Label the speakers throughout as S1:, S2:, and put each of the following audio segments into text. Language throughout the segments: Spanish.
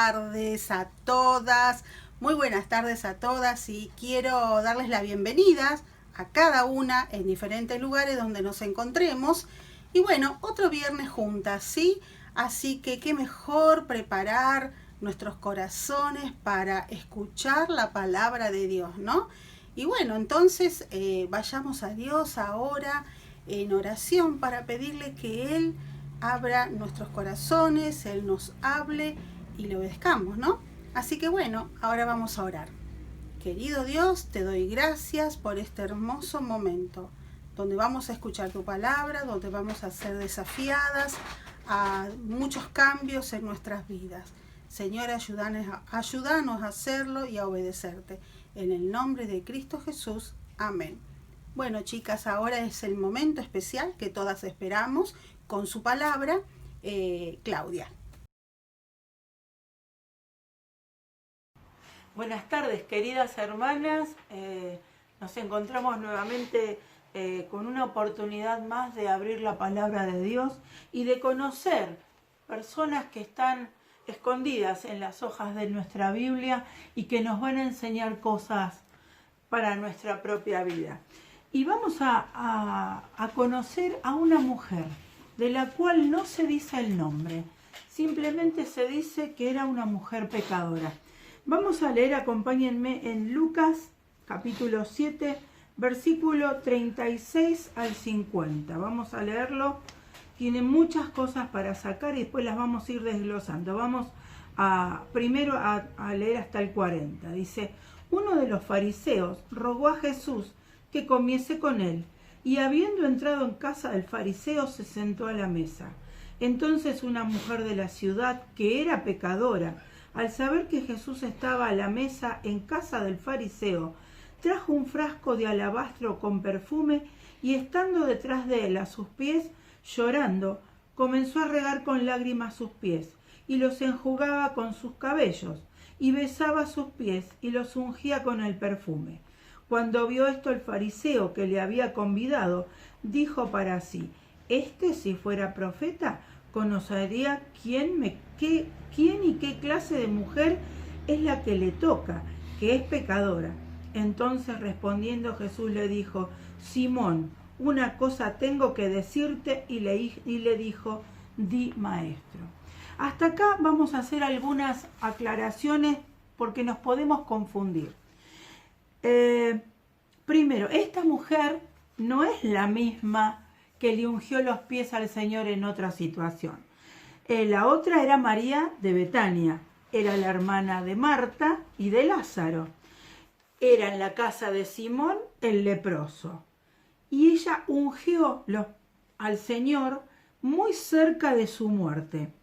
S1: tardes a todas, muy buenas tardes a todas y quiero darles la bienvenida a cada una en diferentes lugares donde nos encontremos. Y bueno, otro viernes juntas, ¿sí? Así que qué mejor preparar nuestros corazones para escuchar la palabra de Dios, ¿no? Y bueno, entonces vayamos a Dios ahora en oración para pedirle que Él abra nuestros corazones, Él nos hable y le obedezcamos, ¿no? Así que bueno, ahora vamos a orar. Querido Dios, te doy gracias por este hermoso momento, donde vamos a escuchar tu palabra, donde vamos a ser desafiadas a muchos cambios en nuestras vidas. Señor, ayúdanos a hacerlo y a obedecerte. En el nombre de Cristo Jesús. Amén. Bueno, chicas, ahora es el momento especial que todas esperamos con su palabra, Claudia.
S2: Buenas tardes, queridas hermanas. Nos encontramos nuevamente con una oportunidad más de abrir la palabra de Dios y de conocer personas que están escondidas en las hojas de nuestra Biblia y que nos van a enseñar cosas para nuestra propia vida. Y vamos a conocer a una mujer de la cual no se dice el nombre, simplemente se dice que era una mujer pecadora. Vamos a leer, acompáñenme en Lucas capítulo 7, versículo 36 al 50. Vamos a leerlo, tiene muchas cosas para sacar y después las vamos a ir desglosando. Vamos primero a leer hasta el 40. Dice: uno de los fariseos rogó a Jesús que comiese con él, y habiendo entrado en casa del fariseo se sentó a la mesa. Entonces una mujer de la ciudad, que era pecadora, al saber que Jesús estaba a la mesa en casa del fariseo, trajo un frasco de alabastro con perfume y estando detrás de él a sus pies, llorando, comenzó a regar con lágrimas sus pies y los enjugaba con sus cabellos y besaba sus pies y los ungía con el perfume. Cuando vio esto el fariseo que le había convidado, dijo para sí: este, si fuera profeta, conocería quién y qué clase de mujer es la que le toca, que es pecadora. Entonces respondiendo Jesús le dijo: Simón, una cosa tengo que decirte, y le dijo: di, maestro. Hasta acá vamos a hacer algunas aclaraciones porque nos podemos confundir. Primero, esta mujer no es la misma que le ungió los pies al Señor en otra situación. La otra era María de Betania, era la hermana de Marta y de Lázaro. Era en la casa de Simón el leproso. Y ella ungió al Señor muy cerca de su muerte.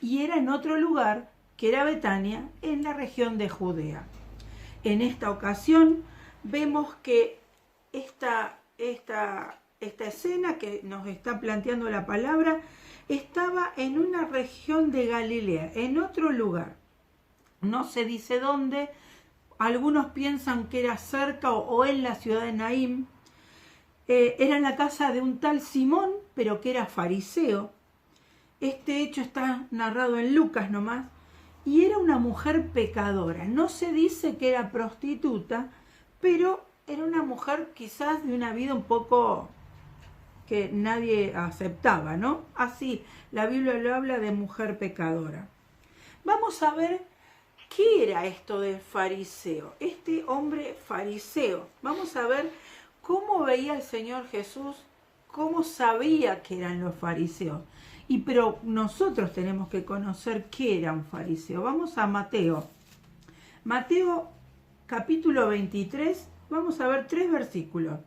S2: Y era en otro lugar, que era Betania, en la región de Judea. En esta ocasión vemos que esta escena que nos está planteando la palabra estaba en una región de Galilea, en otro lugar. No se dice dónde, algunos piensan que era cerca o en la ciudad de Naín. Era en la casa de un tal Simón, pero que era fariseo. Este hecho está narrado en Lucas nomás. Y era una mujer pecadora. No se dice que era prostituta, pero era una mujer quizás de una vida un poco que nadie aceptaba, ¿no? Así, la Biblia lo habla de mujer pecadora. Vamos a ver qué era esto del fariseo, este hombre fariseo. Vamos a ver cómo veía el Señor Jesús, cómo sabía que eran los fariseos. Pero nosotros tenemos que conocer qué era un fariseo. Vamos a Mateo. Mateo capítulo 23, vamos a ver 3 versículos.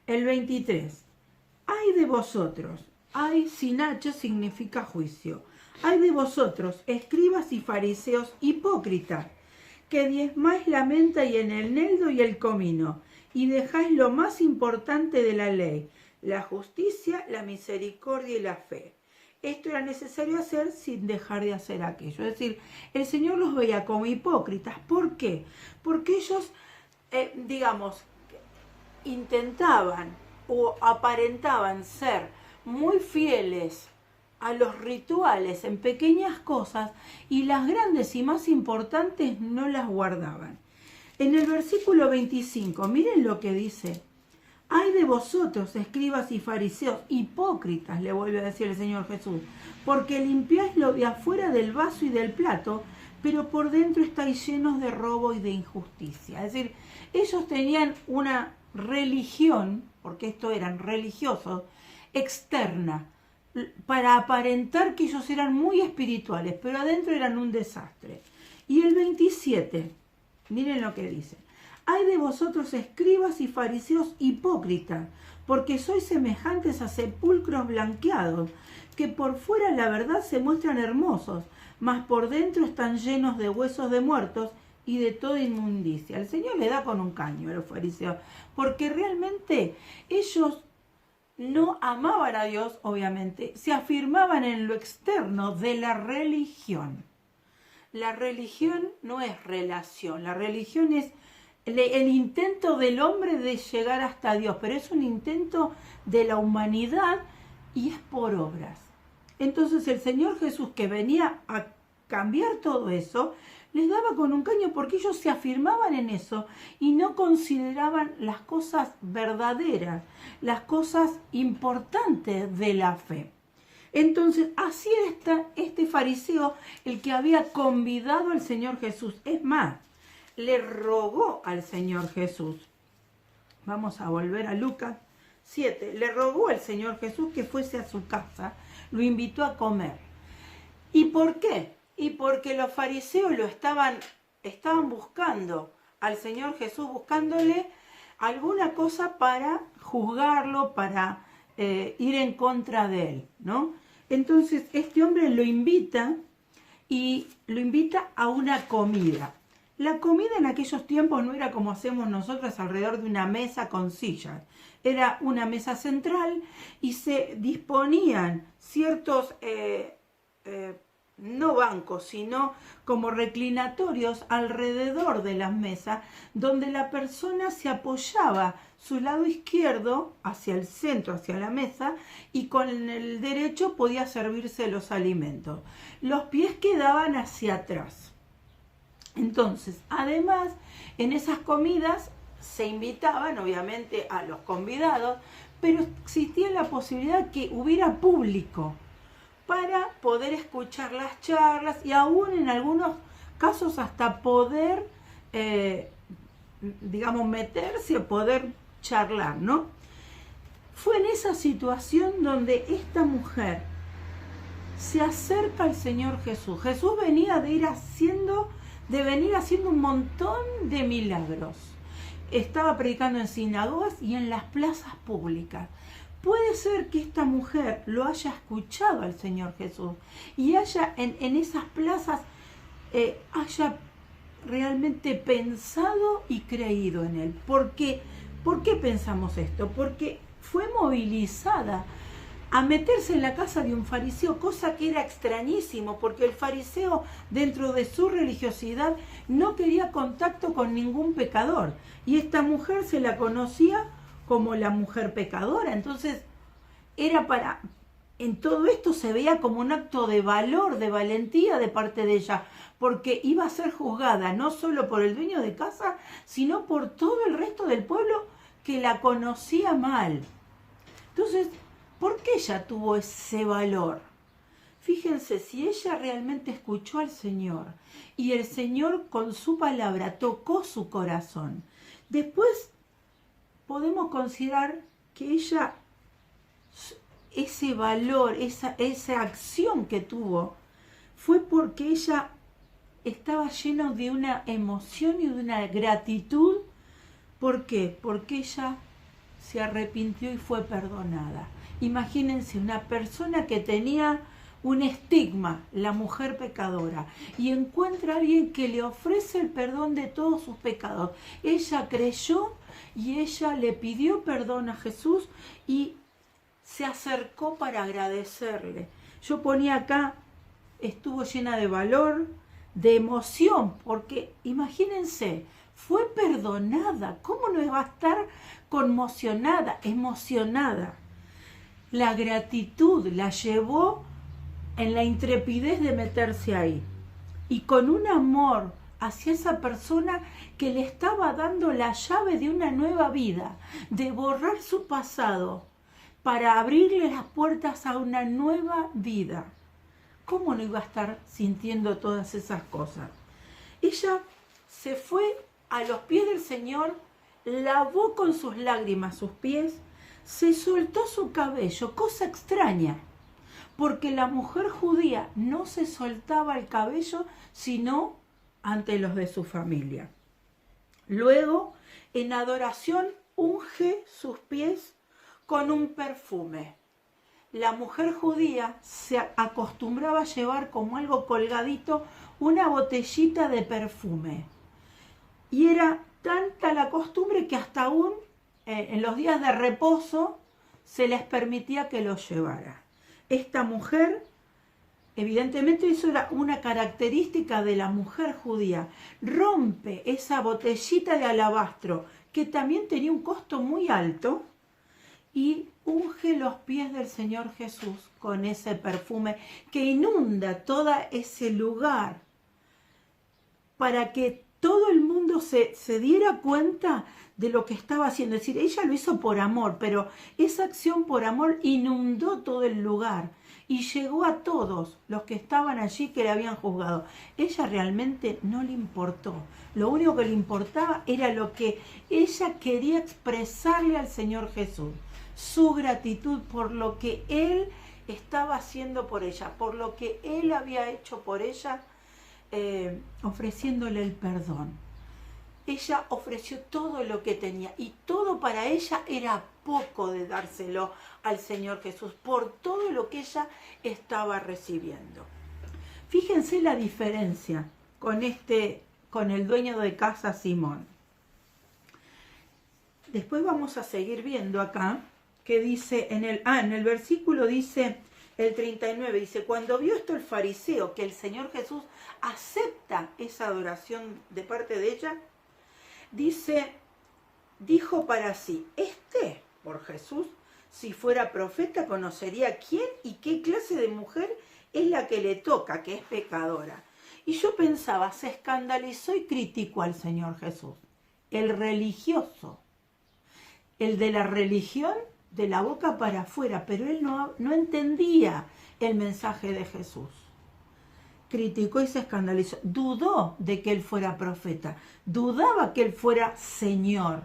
S2: El 23. Ay de vosotros, ay sin H significa juicio. Ay de vosotros, escribas y fariseos hipócritas, que diezmáis la menta y en el eneldo y el comino, y dejáis lo más importante de la ley, la justicia, la misericordia y la fe. Esto era necesario hacer sin dejar de hacer aquello. Es decir, el Señor los veía como hipócritas. ¿Por qué? Porque ellos, intentaban o aparentaban ser muy fieles a los rituales en pequeñas cosas y las grandes y más importantes no las guardaban. En el versículo 25, miren lo que dice. Ay de vosotros, escribas y fariseos, hipócritas, le vuelve a decir el Señor Jesús, porque limpiáis lo de afuera del vaso y del plato, pero por dentro estáis llenos de robo y de injusticia. Es decir, ellos tenían una religión, porque estos eran religiosos, externa, para aparentar que ellos eran muy espirituales, pero adentro eran un desastre. Y el 27, miren lo que dice. Ay de vosotros, escribas y fariseos hipócritas, porque sois semejantes a sepulcros blanqueados, que por fuera la verdad se muestran hermosos, mas por dentro están llenos de huesos de muertos y de toda inmundicia. El Señor le da con un caño a los fariseos, porque realmente ellos no amaban a Dios, obviamente, se afirmaban en lo externo de la religión. La religión no es relación, la religión es el intento del hombre de llegar hasta Dios, pero es un intento de la humanidad y es por obras. Entonces el Señor Jesús, que venía a cambiar todo eso, les daba con un caño porque ellos se afirmaban en eso y no consideraban las cosas verdaderas, las cosas importantes de la fe. Entonces, así está este fariseo, el que había convidado al Señor Jesús. Es más, le rogó al Señor Jesús. Vamos a volver a Lucas 7. Le rogó al Señor Jesús que fuese a su casa, lo invitó a comer. ¿Y por qué? Y porque los fariseos lo estaban buscando al Señor Jesús, buscándole alguna cosa para juzgarlo, para ir en contra de él, ¿no? Entonces este hombre lo invita y lo invita a una comida. La comida en aquellos tiempos no era como hacemos nosotros alrededor de una mesa con sillas. Era una mesa central y se disponían ciertos, no bancos, sino como reclinatorios alrededor de las mesas, donde la persona se apoyaba su lado izquierdo hacia el centro, hacia la mesa, y con el derecho podía servirse los alimentos. Los pies quedaban hacia atrás. Entonces, además, en esas comidas se invitaban, obviamente, a los convidados, pero existía la posibilidad que hubiera público para poder escuchar las charlas y aún en algunos casos hasta poder, meterse o poder charlar, ¿no? Fue en esa situación donde esta mujer se acerca al Señor Jesús. Jesús venía de venir haciendo un montón de milagros. Estaba predicando en sinagogas y en las plazas públicas. Puede ser que esta mujer lo haya escuchado al Señor Jesús y haya en esas plazas haya realmente pensado y creído en Él. ¿Por qué pensamos esto? Porque fue movilizada a meterse en la casa de un fariseo, cosa que era extrañísimo, porque el fariseo, dentro de su religiosidad, no quería contacto con ningún pecador. Y esta mujer se la conocía como la mujer pecadora. Entonces, en todo esto se veía como un acto de valor, de valentía de parte de ella, porque iba a ser juzgada no solo por el dueño de casa, sino por todo el resto del pueblo que la conocía mal. Entonces, ¿por qué ella tuvo ese valor? Fíjense, si ella realmente escuchó al Señor y el Señor con su palabra tocó su corazón, después podemos considerar que ella, ese valor, esa acción que tuvo, fue porque ella estaba llena de una emoción y de una gratitud. ¿Por qué? Porque ella se arrepintió y fue perdonada. Imagínense una persona que tenía un estigma, la mujer pecadora, y encuentra a alguien que le ofrece el perdón de todos sus pecados. Ella creyó y ella le pidió perdón a Jesús y se acercó para agradecerle. Yo ponía acá, estuvo llena de valor, de emoción, porque imagínense, fue perdonada. ¿Cómo no va a estar conmocionada, emocionada? La gratitud la llevó en la intrepidez de meterse ahí y con un amor hacia esa persona que le estaba dando la llave de una nueva vida, de borrar su pasado para abrirle las puertas a una nueva vida. ¿Cómo no iba a estar sintiendo todas esas cosas? Ella se fue a los pies del Señor, lavó con sus lágrimas sus pies, se soltó su cabello, cosa extraña, porque la mujer judía no se soltaba el cabello sino ante los de su familia. Luego, en adoración, unge sus pies con un perfume. La mujer judía se acostumbraba a llevar como algo colgadito una botellita de perfume. Y era tanta la costumbre que hasta aún en los días de reposo se les permitía que lo llevara. Esta mujer, evidentemente eso era una característica de la mujer judía, rompe esa botellita de alabastro que también tenía un costo muy alto y unge los pies del Señor Jesús con ese perfume que inunda todo ese lugar para que todo el mundo se diera cuenta de lo que estaba haciendo. Es decir, ella lo hizo por amor, pero esa acción por amor inundó todo el lugar y llegó a todos los que estaban allí que le habían juzgado. Ella realmente no le importó. Lo único que le importaba era lo que ella quería expresarle al Señor Jesús. Su gratitud por lo que Él estaba haciendo por ella, por lo que Él había hecho por ella, ofreciéndole el perdón. Ella ofreció todo lo que tenía y todo para ella era poco de dárselo al Señor Jesús por todo lo que ella estaba recibiendo. Fíjense la diferencia con el dueño de casa Simón. Después vamos a seguir viendo acá que dice en el versículo dice el 39, dice, cuando vio esto el fariseo, que el Señor Jesús acepta esa adoración de parte de ella, dijo para sí, por Jesús, si fuera profeta, conocería quién y qué clase de mujer es la que le toca, que es pecadora. Y yo pensaba, se escandalizó y criticó al Señor Jesús. El religioso, el de la religión, de la boca para afuera, pero él no entendía el mensaje de Jesús. Criticó y se escandalizó. Dudó de que él fuera profeta. Dudaba que él fuera Señor.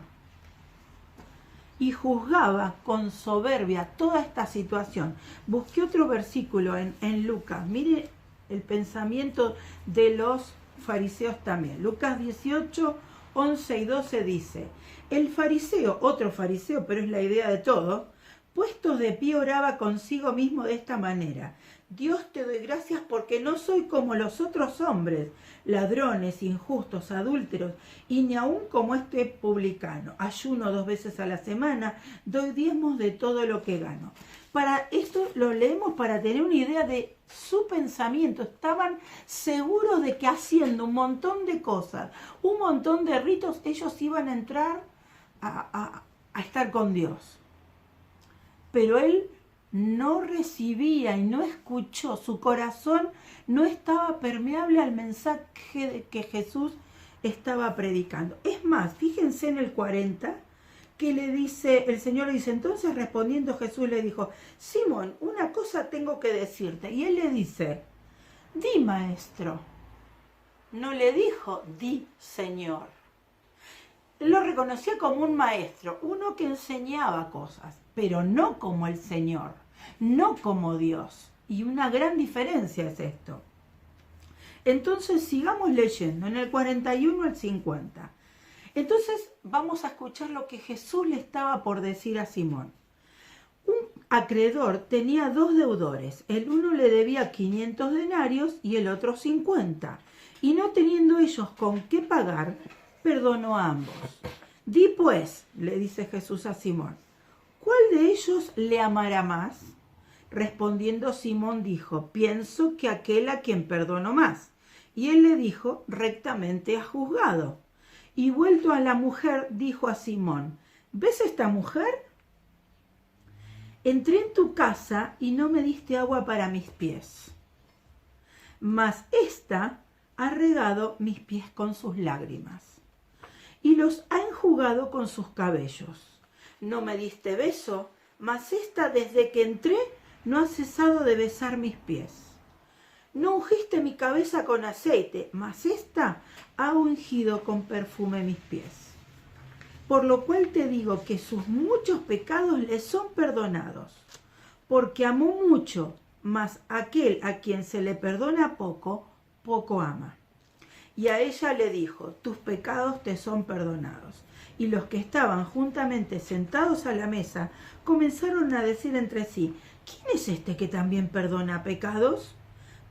S2: Y juzgaba con soberbia toda esta situación. Busqué otro versículo en Lucas. Mire el pensamiento de los fariseos también. Lucas 18, 11 y 12 dice, el fariseo, otro fariseo, pero es la idea de todo, puesto de pie oraba consigo mismo de esta manera. Dios, te doy gracias porque no soy como los otros hombres, ladrones, injustos, adúlteros, y ni aun como este publicano. Ayuno 2 veces a la semana, doy diezmos de todo lo que gano. Para esto lo leemos para tener una idea de su pensamiento. Estaban seguros de que haciendo un montón de cosas, un montón de ritos, ellos iban a entrar a estar con Dios. Pero él no recibía y no escuchó, su corazón no estaba permeable al mensaje que Jesús estaba predicando. Es más, fíjense en el 40, que le dice, el Señor le dice, entonces respondiendo Jesús le dijo, Simón, una cosa tengo que decirte. Y él le dice, di maestro. No le dijo, di Señor. Él lo reconocía como un maestro, uno que enseñaba cosas, pero no como el Señor, no como Dios. Y una gran diferencia es esto. Entonces sigamos leyendo, en el 41 al 50. Entonces vamos a escuchar lo que Jesús le estaba por decir a Simón. Un acreedor tenía 2 deudores, el uno le debía 500 denarios y el otro 50. Y no teniendo ellos con qué pagar, perdonó a ambos. Di pues, le dice Jesús a Simón, ¿cuál de ellos le amará más? Respondiendo Simón dijo, pienso que aquel a quien perdonó más. Y él le dijo, rectamente has juzgado. Y vuelto a la mujer, dijo a Simón, ¿ves esta mujer? Entré en tu casa y no me diste agua para mis pies. mas ésta ha regado mis pies con sus lágrimas y los ha enjugado con sus cabellos. No me diste beso, mas ésta desde que entré no ha cesado de besar mis pies. No ungiste mi cabeza con aceite, mas ésta ha ungido con perfume mis pies. Por lo cual te digo que sus muchos pecados le son perdonados, porque amó mucho, mas aquel a quien se le perdona poco, poco ama. Y a ella le dijo, tus pecados te son perdonados. Y los que estaban juntamente sentados a la mesa comenzaron a decir entre sí, ¿quién es este que también perdona pecados?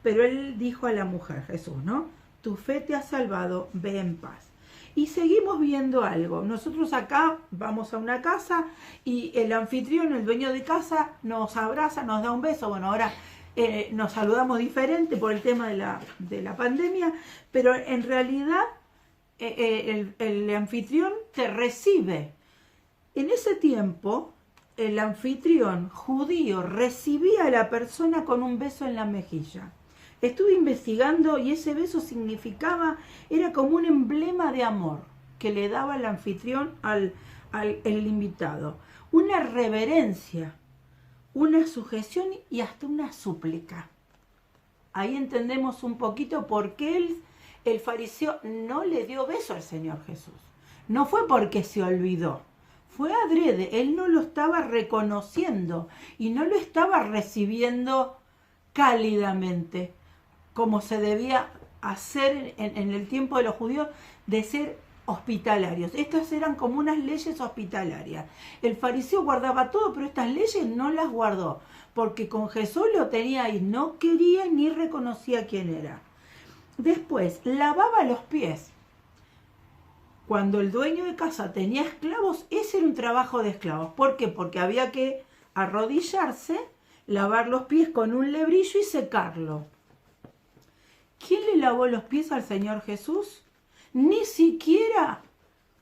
S2: Pero él dijo a la mujer, Jesús, ¿no? Tu fe te ha salvado, ve en paz. Y seguimos viendo algo. Nosotros acá vamos a una casa y el anfitrión, el dueño de casa, nos abraza, nos da un beso. Bueno, ahora nos saludamos diferente por el tema de la pandemia, pero en realidad el anfitrión te recibe. En ese tiempo, el anfitrión judío recibía a la persona con un beso en la mejilla. Estuve investigando y ese beso era como un emblema de amor que le daba el anfitrión al invitado. Una reverencia, una sujeción y hasta una súplica. Ahí entendemos un poquito por qué el fariseo no le dio beso al Señor Jesús. No fue porque se olvidó, fue adrede. Él no lo estaba reconociendo y no lo estaba recibiendo cálidamente, como se debía hacer en el tiempo de los judíos, de ser hospitalarios. Estas eran como unas leyes hospitalarias. El fariseo guardaba todo, pero estas leyes no las guardó, porque con Jesús lo tenía ahí, no quería ni reconocía quién era. Después, lavaba los pies. Cuando el dueño de casa tenía esclavos, ese era un trabajo de esclavos. ¿Por qué? Porque había que arrodillarse, lavar los pies con un lebrillo y secarlo. ¿Quién le lavó los pies al Señor Jesús? Ni siquiera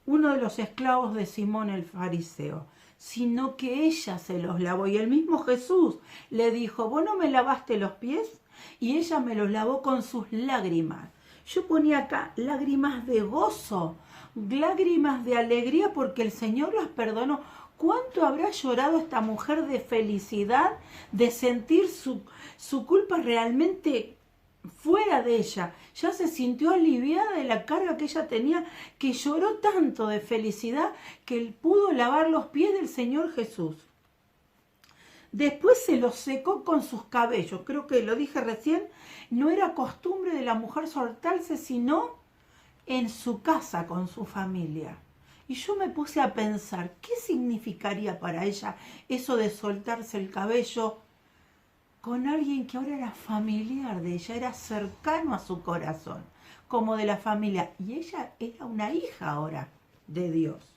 S2: uno de los esclavos de Simón el fariseo, sino que ella se los lavó. Y el mismo Jesús le dijo, ¿vos no me lavaste los pies? Y ella me los lavó con sus lágrimas. Yo ponía acá lágrimas de gozo, lágrimas de alegría porque el Señor las perdonó. ¿Cuánto habrá llorado esta mujer de felicidad, de sentir su culpa realmente fuera de ella? Ya se sintió aliviada de la carga que ella tenía, que lloró tanto de felicidad que él pudo lavar los pies del Señor Jesús. Después se los secó con sus cabellos. Creo que lo dije recién, no era costumbre de la mujer soltarse sino en su casa con su familia. Y yo me puse a pensar, ¿qué significaría para ella eso de soltarse el cabello con alguien que ahora era familiar de ella, era cercano a su corazón, como de la familia? Y ella era una hija ahora de Dios.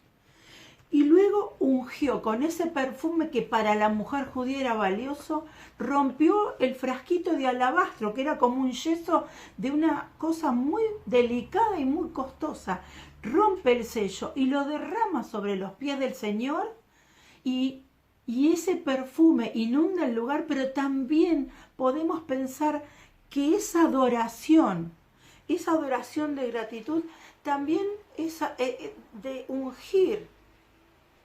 S2: Y luego ungió con ese perfume que para la mujer judía era valioso, rompió el frasquito de alabastro, que era como un yeso de una cosa muy delicada y muy costosa. Rompe el sello y lo derrama sobre los pies del Señor y ese perfume inunda el lugar, pero también podemos pensar que esa adoración de gratitud, también de ungir.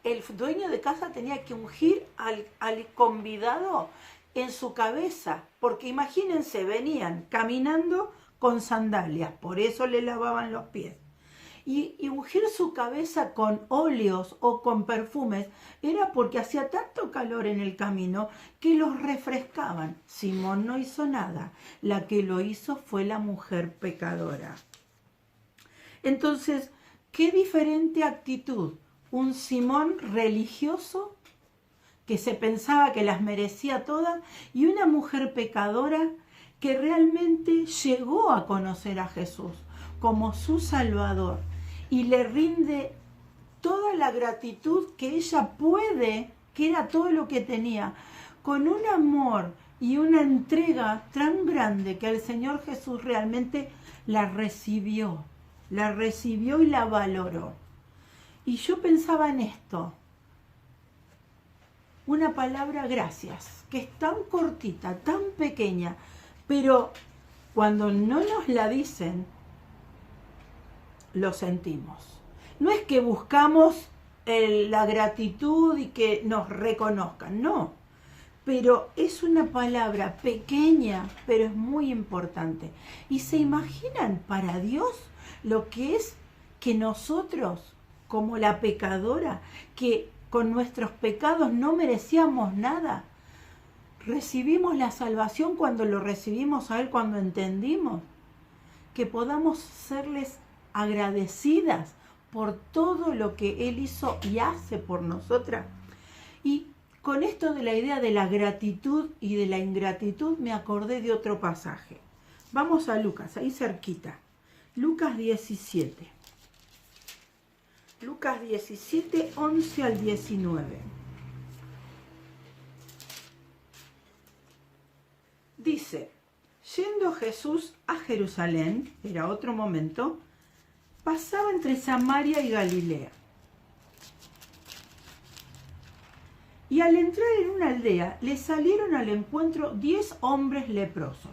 S2: El dueño de casa tenía que ungir al convidado en su cabeza, porque imagínense, venían caminando con sandalias, por eso le lavaban los pies. Y ungir su cabeza con óleos o con perfumes era porque hacía tanto calor en el camino que los refrescaban. Simón no hizo nada, la que lo hizo fue la mujer pecadora. Entonces, qué diferente actitud. Un Simón religioso que se pensaba que las merecía todas y una mujer pecadora que realmente llegó a conocer a Jesús como su Salvador y le rinde toda la gratitud que ella puede, que era todo lo que tenía, con un amor y una entrega tan grande que el Señor Jesús realmente la recibió y la valoró. Y yo pensaba en esto, una palabra gracias, que es tan cortita, tan pequeña, pero Cuando no nos la dicen, lo sentimos. No es que buscamos la gratitud y que nos reconozcan, no. Pero es una palabra pequeña, pero es muy importante. ¿Y se imaginan para Dios lo que es que nosotros, como la pecadora, que con nuestros pecados no merecíamos nada, recibimos la salvación cuando lo recibimos a Él, cuando entendimos? Que podamos serles agradecidas por todo lo que Él hizo y hace por nosotras. Y con esto de la idea de la gratitud y de la ingratitud me acordé de otro pasaje. Vamos a Lucas, ahí cerquita. Lucas 17. Lucas 17, 11 al 19. Dice, yendo Jesús a Jerusalén, era otro momento, pasaba entre Samaria y Galilea. Y al entrar en una aldea, le salieron al encuentro 10 hombres leprosos,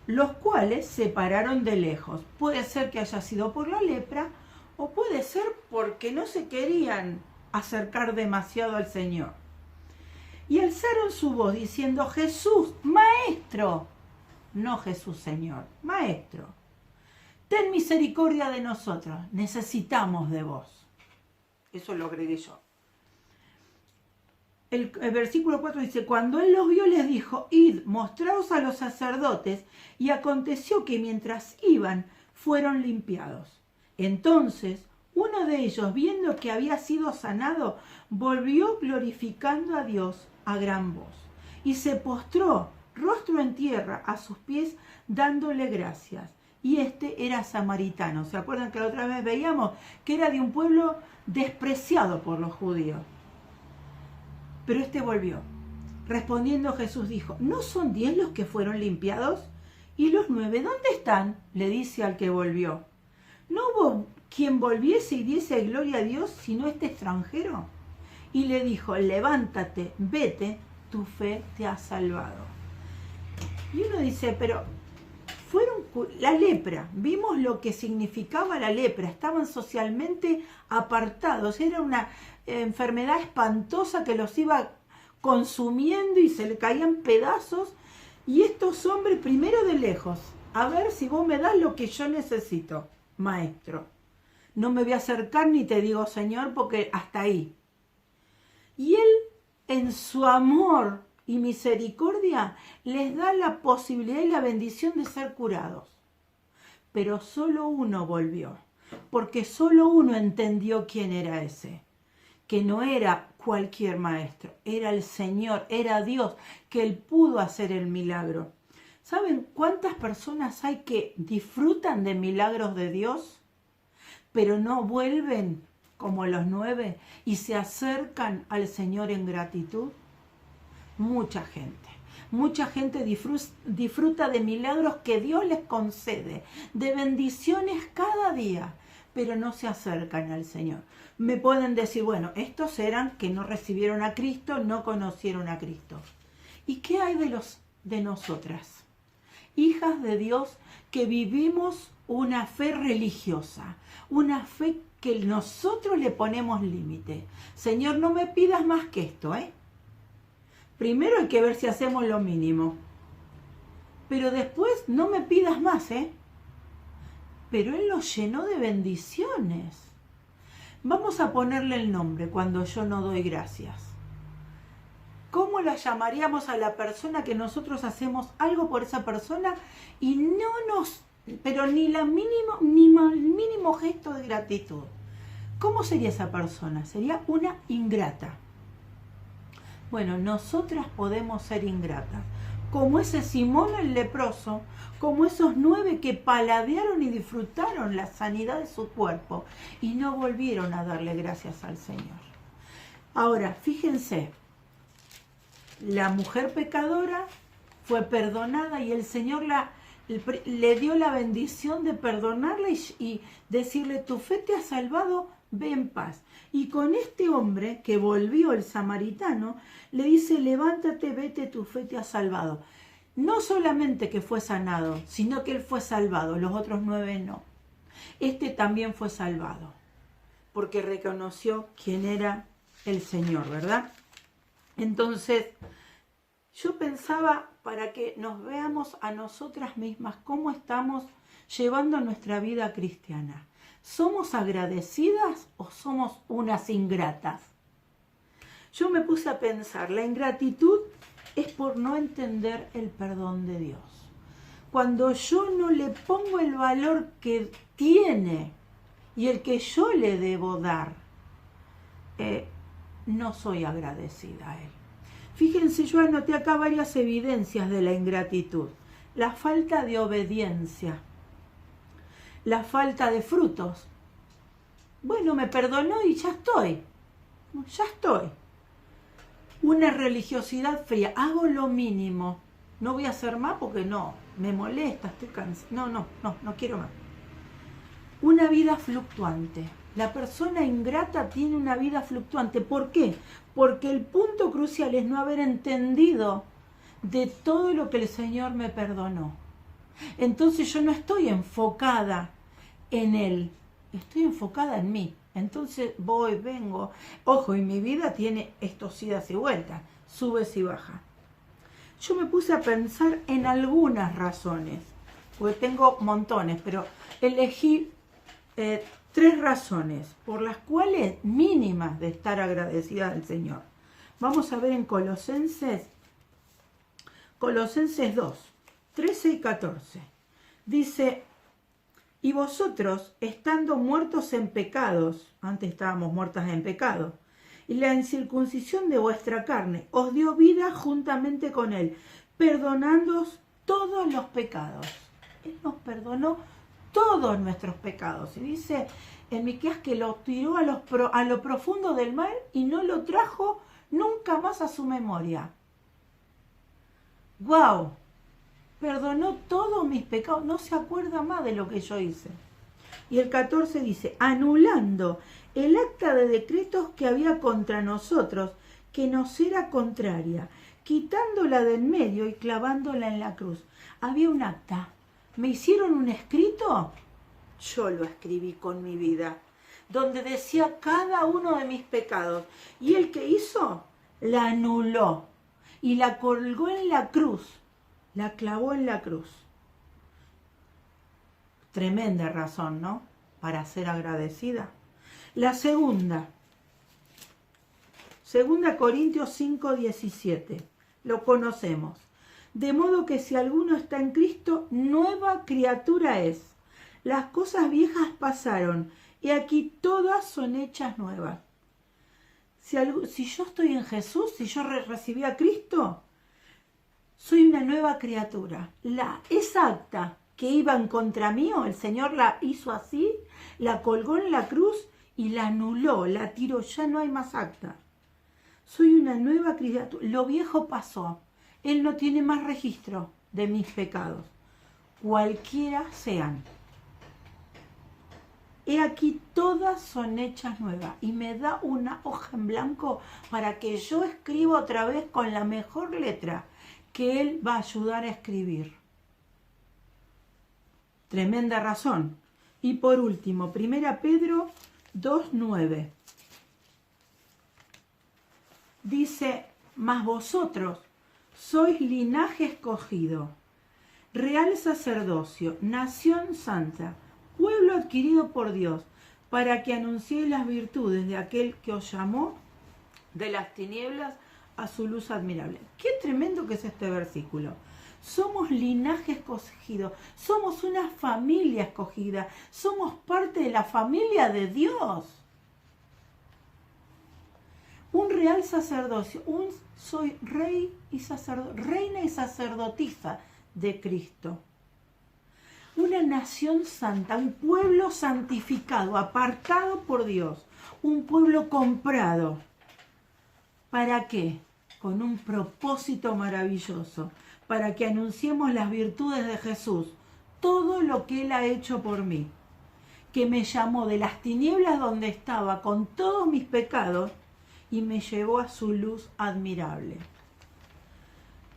S2: los cuales se pararon de lejos. Puede ser que haya sido por la lepra, o puede ser porque no se querían acercar demasiado al Señor. Y alzaron su voz diciendo, Jesús, Maestro, no Jesús Señor, Maestro, ten misericordia de nosotros, necesitamos de vos. Eso lo agregué yo. El versículo 4 dice, cuando él los vio les dijo, id, mostraos a los sacerdotes, y aconteció que mientras iban, fueron limpiados. Entonces, uno de ellos, viendo que había sido sanado, volvió glorificando a Dios a gran voz, y se postró, rostro en tierra, a sus pies, dándole gracias. Y este era samaritano. ¿Se acuerdan que la otra vez veíamos que era de un pueblo despreciado por los judíos? Pero este volvió. Respondiendo Jesús dijo, ¿no son 10 los que fueron limpiados? ¿Y los 9 dónde están? Le dice al que volvió. ¿No hubo quien volviese y diese gloria a Dios sino este extranjero? Y le dijo, levántate, vete, tu fe te ha salvado. Y uno dice, pero fueron la lepra, vimos lo que significaba la lepra, estaban socialmente apartados, era una enfermedad espantosa que los iba consumiendo y se le caían pedazos, y estos hombres primero de lejos, a ver si vos me das lo que yo necesito, Maestro. No me voy a acercar ni te digo Señor porque hasta ahí. Y él en su amor y misericordia les da la posibilidad y la bendición de ser curados. Pero solo uno volvió, porque solo uno entendió quién era ese, que no era cualquier maestro, era el Señor, era Dios, que Él pudo hacer el milagro. ¿Saben cuántas personas hay que disfrutan de milagros de Dios, pero no vuelven como los 9 y se acercan al Señor en gratitud? Mucha gente disfruta de milagros que Dios les concede, de bendiciones cada día, pero no se acercan al Señor. Me pueden decir, bueno, estos eran que no recibieron a Cristo, no conocieron a Cristo. ¿Y qué hay de nosotras? Hijas de Dios que vivimos una fe religiosa, una fe que nosotros le ponemos límite. Señor, no me pidas más que esto, Primero hay que ver si hacemos lo mínimo. Pero después no me pidas más, Pero Él nos llenó de bendiciones. Vamos a ponerle el nombre cuando yo no doy gracias. ¿Cómo la llamaríamos a la persona que nosotros hacemos algo por esa persona y no nos, pero ni el mínimo gesto de gratitud? ¿Cómo sería esa persona? Sería una ingrata. Bueno, nosotras podemos ser ingratas, como ese Simón el leproso, como esos 9 que paladearon y disfrutaron la sanidad de su cuerpo y no volvieron a darle gracias al Señor. Ahora, fíjense, la mujer pecadora fue perdonada y el Señor le dio la bendición de perdonarla y decirle, tu fe te ha salvado, ve en paz. Y con este hombre que volvió, el samaritano, le dice, levántate, vete, tu fe te ha salvado. no solamente que fue sanado, sino que él fue salvado, los otros 9 no. Este también fue salvado, porque reconoció quién era el Señor, ¿verdad? Entonces, yo pensaba para que nos veamos a nosotras mismas cómo estamos llevando nuestra vida cristiana. ¿Somos agradecidas o somos unas ingratas? Yo me puse a pensar, la ingratitud es por no entender el perdón de Dios. Cuando yo no le pongo el valor que tiene y el que yo le debo dar, no soy agradecida a Él. Fíjense, yo anoté acá varias evidencias de la ingratitud. La falta de obediencia, la falta de frutos. Bueno, me perdonó y ya estoy. Una religiosidad fría. Hago lo mínimo. No voy a hacer más porque no, me molesta, estoy cansada. No quiero más. Una vida fluctuante. La persona ingrata tiene una vida fluctuante. ¿Por qué? Porque el punto crucial es no haber entendido de todo lo que el Señor me perdonó. Entonces yo no estoy enfocada en Él, estoy enfocada en mí. Entonces voy, vengo. Ojo, y mi vida tiene estos idas y vueltas, subes y bajas. Yo me puse a pensar en algunas razones, porque tengo montones, pero elegí 3 razones por las cuales mínimas de estar agradecida al Señor. Vamos a ver en Colosenses 2, 13 y 14. Dice: y vosotros, estando muertos en pecados, antes estábamos muertas en pecado, y la incircuncisión de vuestra carne os dio vida juntamente con Él, perdonándoos todos los pecados. Él nos perdonó todos nuestros pecados. Y dice en Miqueas que lo tiró a lo profundo del mar y no lo trajo nunca más a su memoria. ¡Guau! Perdonó todos mis pecados, no se acuerda más de lo que yo hice. Y el 14 dice: anulando el acta de decretos que había contra nosotros, que nos era contraria, quitándola del medio y clavándola en la cruz. Había un acta. ¿Me hicieron un escrito? Yo lo escribí con mi vida, donde decía cada uno de mis pecados. Y el que hizo, la anuló y la colgó en la cruz. La clavó en la cruz. Tremenda razón, ¿no? Para ser agradecida. La segunda. 2 Corintios 5, 17. Lo conocemos. De modo que si alguno está en Cristo, nueva criatura es. Las cosas viejas pasaron y aquí todas son hechas nuevas. Si yo estoy en Jesús, si yo recibí a Cristo, soy una nueva criatura. Esa acta que iban contra mí, el Señor la hizo así, la colgó en la cruz y la anuló, la tiró. Ya no hay más acta. Soy una nueva criatura. Lo viejo pasó. Él no tiene más registro de mis pecados, cualquiera sean. He aquí todas son hechas nuevas y me da una hoja en blanco para que yo escriba otra vez con la mejor letra que Él va a ayudar a escribir. Tremenda razón. Y por último, 1 Pedro 2:9. Dice: mas vosotros sois linaje escogido, real sacerdocio, nación santa, pueblo adquirido por Dios, para que anunciéis las virtudes de aquel que os llamó de las tinieblas a su luz admirable. Qué tremendo que es este versículo. Somos linaje escogido, somos una familia escogida, somos parte de la familia de Dios. Un real sacerdocio, soy rey y reina y sacerdotisa de Cristo. Una nación santa, un pueblo santificado, apartado por Dios, un pueblo comprado. ¿Para qué? Con un propósito maravilloso, para que anunciemos las virtudes de Jesús, todo lo que Él ha hecho por mí, que me llamó de las tinieblas donde estaba con todos mis pecados y me llevó a su luz admirable.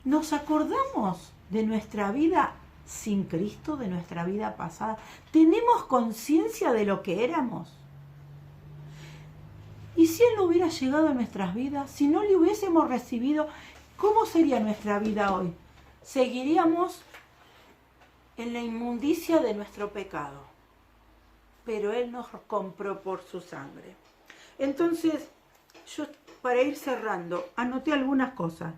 S2: ¿Nos acordamos de nuestra vida sin Cristo, de nuestra vida pasada? ¿Tenemos conciencia de lo que éramos? ¿Y si Él no hubiera llegado a nuestras vidas? Si no le hubiésemos recibido, ¿cómo sería nuestra vida hoy? Seguiríamos en la inmundicia de nuestro pecado. Pero Él nos compró por su sangre. Entonces, yo para ir cerrando, anoté algunas cosas.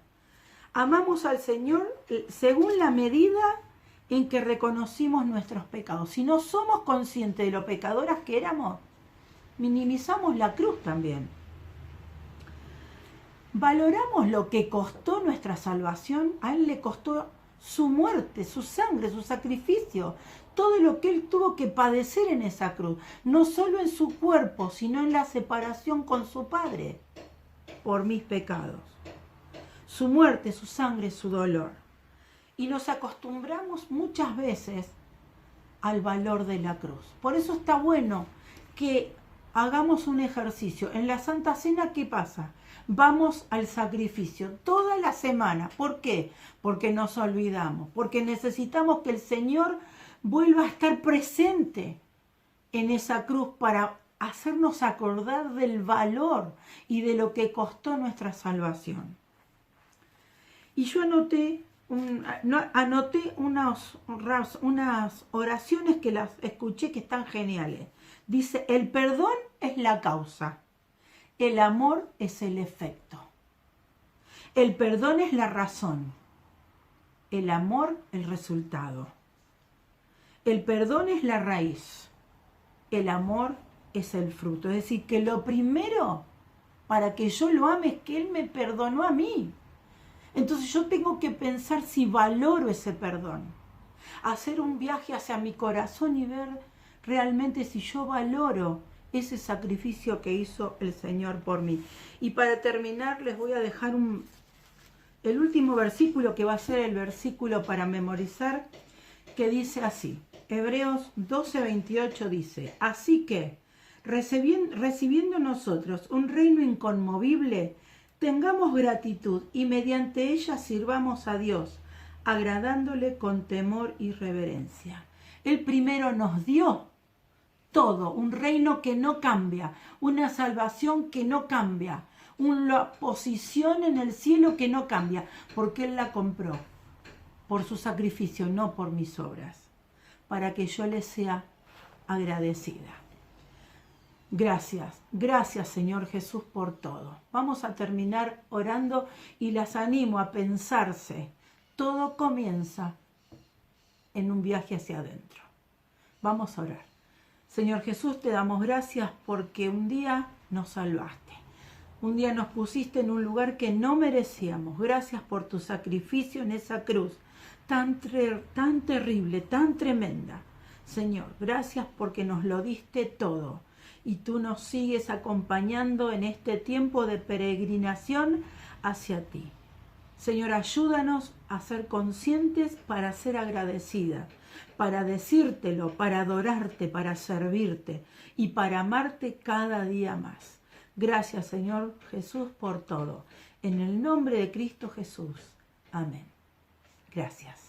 S2: Amamos al Señor según la medida en que reconocimos nuestros pecados. Si no somos conscientes de lo pecadoras que éramos, minimizamos la cruz también. Valoramos lo que costó nuestra salvación. A Él le costó su muerte, su sangre, su sacrificio, todo lo que Él tuvo que padecer en esa cruz, no solo en su cuerpo, sino en la separación con su Padre, por mis pecados. Su muerte, su sangre, su dolor. Y nos acostumbramos muchas veces al valor de la cruz. Por eso está bueno que hagamos un ejercicio. En la Santa Cena, ¿qué pasa? Vamos al sacrificio toda la semana. ¿Por qué? Porque nos olvidamos, porque necesitamos que el Señor vuelva a estar presente en esa cruz para hacernos acordar del valor y de lo que costó nuestra salvación. Y yo anoté unas oraciones que las escuché que están geniales. Dice, el perdón es la causa, el amor es el efecto. El perdón es la razón, el amor el resultado. El perdón es la raíz, el amor es el fruto. Es decir, que lo primero para que yo lo ame es que Él me perdonó a mí. Entonces yo tengo que pensar si valoro ese perdón. Hacer un viaje hacia mi corazón y ver realmente si yo valoro ese sacrificio que hizo el Señor por mí. Y para terminar les voy a dejar el último versículo, que va a ser el versículo para memorizar, que dice así. Hebreos 12:28 dice, así que, recibiendo nosotros un reino inconmovible, tengamos gratitud y mediante ella sirvamos a Dios, agradándole con temor y reverencia. Él primero nos dio todo, un reino que no cambia, una salvación que no cambia, una posición en el cielo que no cambia, porque Él la compró por su sacrificio, no por mis obras, para que yo le sea agradecida. Gracias, gracias Señor Jesús por todo. Vamos a terminar orando y las animo a pensarse. Todo comienza en un viaje hacia adentro. Vamos a orar. Señor Jesús, te damos gracias porque un día nos salvaste. Un día nos pusiste en un lugar que no merecíamos. Gracias por tu sacrificio en esa cruz tan terrible, tan tremenda. Señor, gracias porque nos lo diste todo. Y tú nos sigues acompañando en este tiempo de peregrinación hacia ti. Señor, ayúdanos a ser conscientes para ser agradecidas, para decírtelo, para adorarte, para servirte y para amarte cada día más. Gracias, Señor Jesús, por todo. En el nombre de Cristo Jesús. Amén. Gracias.